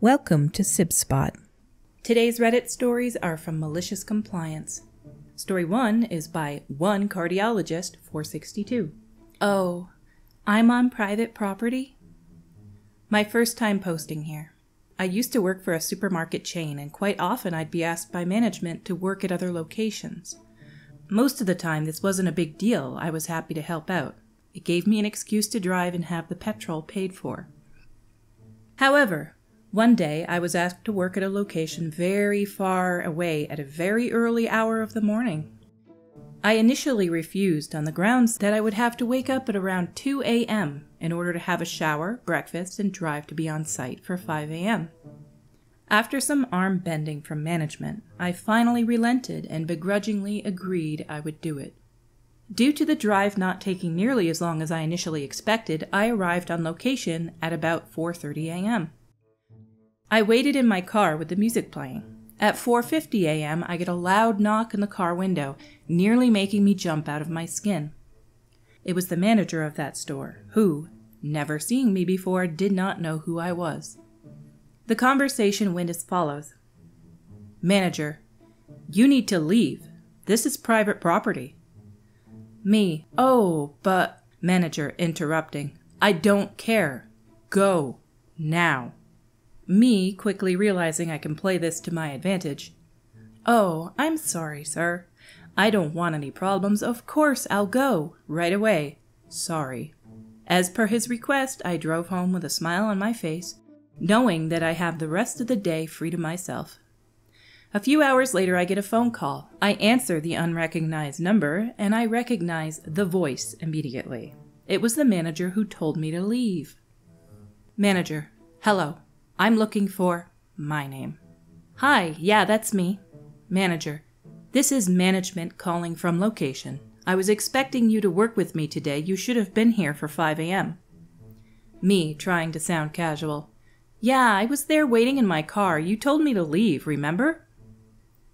Welcome to Sib Spot. Today's Reddit stories are from MaliciousCompliance. Story 1 is by One Cardiologist 462. Oh, I'm on private property? My first time posting here. I used to work for a supermarket chain, and quite often I'd be asked by management to work at other locations. Most of the time this wasn't a big deal. I was happy to help out. It gave me an excuse to drive and have the petrol paid for. However, one day I was asked to work at a location very far away at a very early hour of the morning. I initially refused on the grounds that I would have to wake up at around 2 a.m. in order to have a shower, breakfast, and drive to be on site for 5 a.m. After some arm bending from management, I finally relented and begrudgingly agreed I would do it. Due to the drive not taking nearly as long as I initially expected, I arrived on location at about 4:30 a.m. I waited in my car with the music playing. At 4:50 a.m., I get a loud knock on the car window, nearly making me jump out of my skin. It was the manager of that store, who, never seeing me before, did not know who I was. The conversation went as follows. Manager, you need to leave. This is private property. Me, oh, but... Manager interrupting. I don't care. Go. Now. Me quickly realizing I can play this to my advantage. Oh, I'm sorry, sir. I don't want any problems. Of course, I'll go. Right away. Sorry. As per his request, I drove home with a smile on my face, knowing that I have the rest of the day free to myself. A few hours later, I get a phone call. I answer the unrecognized number, and I recognize the voice immediately. It was the manager who told me to leave. Manager, hello. I'm looking for my name. Hi, yeah, that's me. Manager, this is management calling from location. I was expecting you to work with me today. You should have been here for 5 a.m. Me, trying to sound casual. Yeah, I was there waiting in my car. You told me to leave, remember?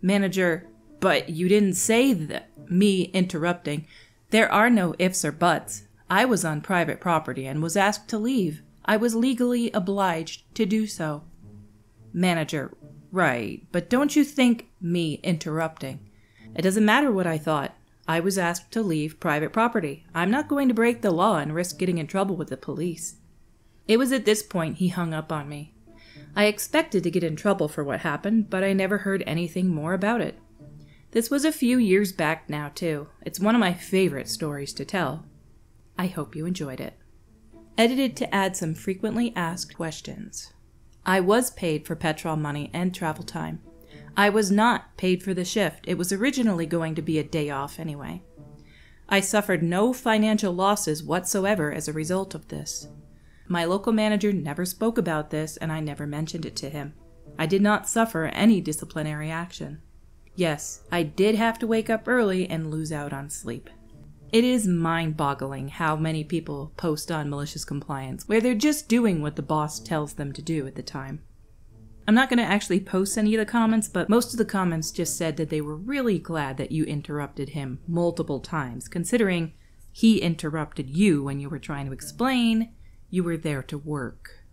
Manager, but you didn't say that. Me, interrupting. There are no ifs or buts. I was on private property and was asked to leave. I was legally obliged to do so. Manager, right, but don't you think... Me, interrupting. It doesn't matter what I thought. I was asked to leave private property. I'm not going to break the law and risk getting in trouble with the police. It was at this point he hung up on me. I expected to get in trouble for what happened, but I never heard anything more about it. This was a few years back now, too. It's one of my favorite stories to tell. I hope you enjoyed it. Edited to add some frequently asked questions. I was paid for petrol money and travel time. I was not paid for the shift. It was originally going to be a day off anyway. I suffered no financial losses whatsoever as a result of this. My local manager never spoke about this, and I never mentioned it to him. I did not suffer any disciplinary action. Yes, I did have to wake up early and lose out on sleep. It is mind-boggling how many people post on MaliciousCompliance where they're just doing what the boss tells them to do at the time. I'm not going to actually post any of the comments, but most of the comments just said that they were really glad that you interrupted him multiple times, considering he interrupted you when you were trying to explain you were there to work.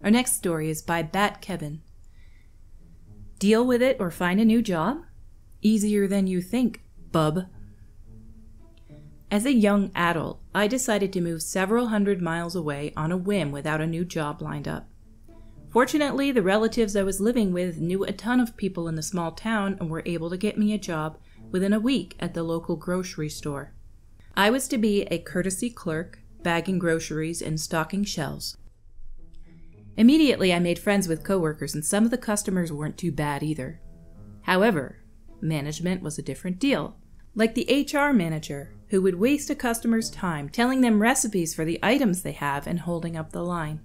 Our next story is by Bat Kevin. Deal with it or find a new job? Easier than you think, bub. As a young adult, I decided to move several hundred miles away on a whim without a new job lined up. Fortunately, the relatives I was living with knew a ton of people in the small town and were able to get me a job within a week at the local grocery store. I was to be a courtesy clerk, bagging groceries and stocking shelves. Immediately, I made friends with coworkers, and some of the customers weren't too bad either. However, management was a different deal. Like the HR manager, who would waste a customer's time telling them recipes for the items they have and holding up the line.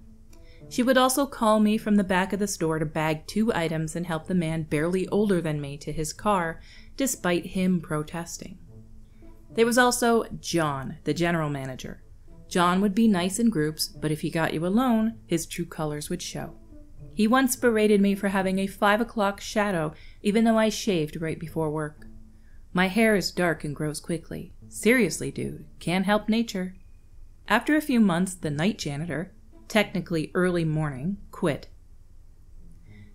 She would also call me from the back of the store to bag 2 items and help the man barely older than me to his car, despite him protesting. There was also John, the general manager. John would be nice in groups, but if he got you alone, his true colors would show. He once berated me for having a 5 o'clock shadow, even though I shaved right before work. My hair is dark and grows quickly. Seriously, dude, can't help nature. After a few months, the night janitor, technically early morning, quit.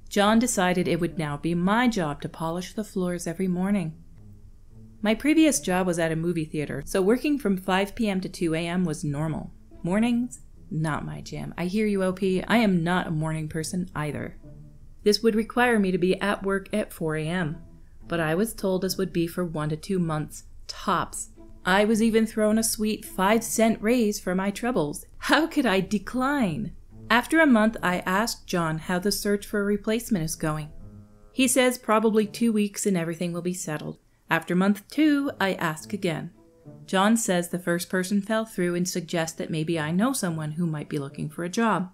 John decided it would now be my job to polish the floors every morning. My previous job was at a movie theater, so working from 5 p.m. to 2 a.m. was normal. Mornings? Not my jam. I hear you, OP. I am not a morning person either. This would require me to be at work at 4 a.m., but I was told this would be for 1 to 2 months, tops. I was even thrown a sweet 5-cent raise for my troubles. How could I decline? After a month, I asked John how the search for a replacement is going. He says probably 2 weeks and everything will be settled. After month 2, I ask again. John says the first person fell through and suggests that maybe I know someone who might be looking for a job.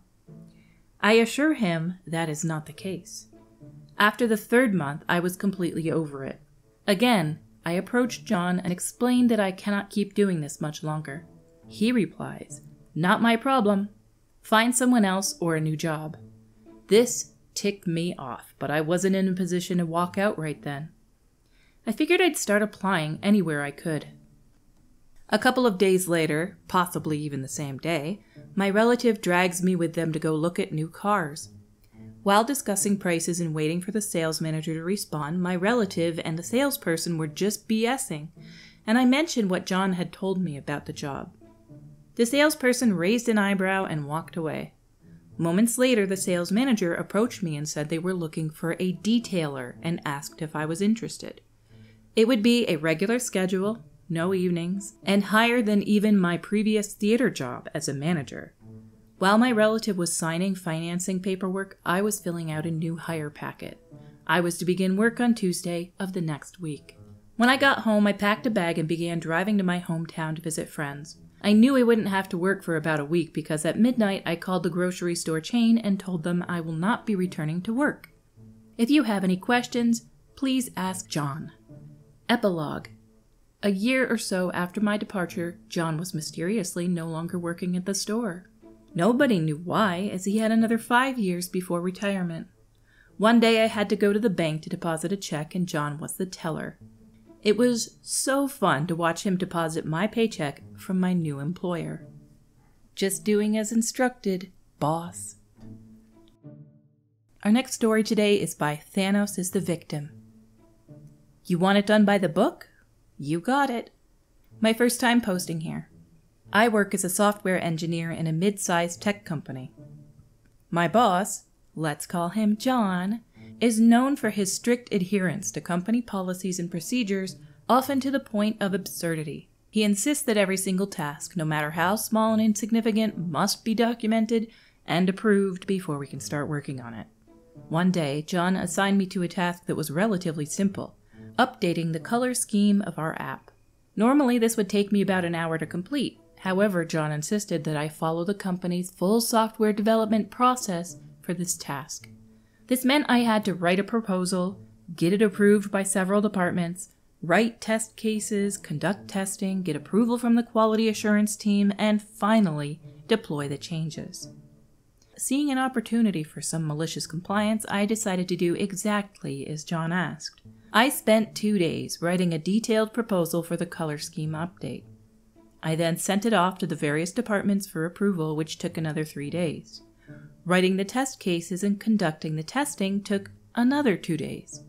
I assure him that is not the case. After the 3rd month, I was completely over it. Again, I approached John and explained that I cannot keep doing this much longer. He replies, "Not my problem. Find someone else or a new job." This ticked me off, but I wasn't in a position to walk out right then. I figured I'd start applying anywhere I could. A couple of days later, possibly even the same day, my relative drags me with them to go look at new cars. While discussing prices and waiting for the sales manager to respond, my relative and the salesperson were just BSing, and I mentioned what John had told me about the job. The salesperson raised an eyebrow and walked away. Moments later, the sales manager approached me and said they were looking for a detailer and asked if I was interested. It would be a regular schedule, no evenings, and higher than even my previous theater job as a manager. While my relative was signing financing paperwork, I was filling out a new hire packet. I was to begin work on Tuesday of the next week. When I got home, I packed a bag and began driving to my hometown to visit friends. I knew I wouldn't have to work for about a week because at midnight I called the grocery store chain and told them I will not be returning to work. If you have any questions, please ask John. Epilogue. A year or so after my departure, John was mysteriously no longer working at the store. Nobody knew why, as he had another 5 years before retirement. One day I had to go to the bank to deposit a check, and John was the teller. It was so fun to watch him deposit my paycheck from my new employer. Just doing as instructed, boss. Our next story today is by Thanos is the Victim. You want it done by the book? You got it. My first time posting here. I work as a software engineer in a mid-sized tech company. My boss, let's call him John, is known for his strict adherence to company policies and procedures, often to the point of absurdity. He insists that every single task, no matter how small and insignificant, must be documented and approved before we can start working on it. One day, John assigned me to a task that was relatively simple, updating the color scheme of our app. Normally, this would take me about an hour to complete. However, John insisted that I follow the company's full software development process for this task. This meant I had to write a proposal, get it approved by several departments, write test cases, conduct testing, get approval from the quality assurance team, and finally deploy the changes. Seeing an opportunity for some malicious compliance, I decided to do exactly as John asked. I spent 2 days writing a detailed proposal for the color scheme update. I then sent it off to the various departments for approval, which took another 3 days. Writing the test cases and conducting the testing took another 2 days.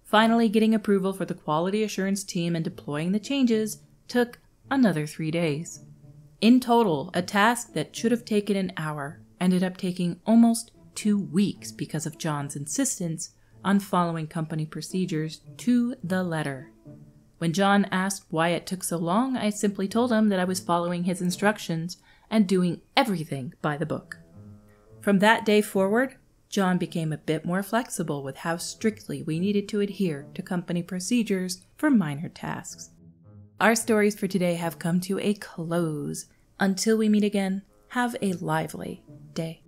Finally, getting approval for the quality assurance team and deploying the changes took another 3 days. In total, a task that should have taken an hour ended up taking almost 2 weeks because of John's insistence on following company procedures to the letter. When John asked why it took so long, I simply told him that I was following his instructions and doing everything by the book. From that day forward, John became a bit more flexible with how strictly we needed to adhere to company procedures for minor tasks. Our stories for today have come to a close. Until we meet again, have a lively day.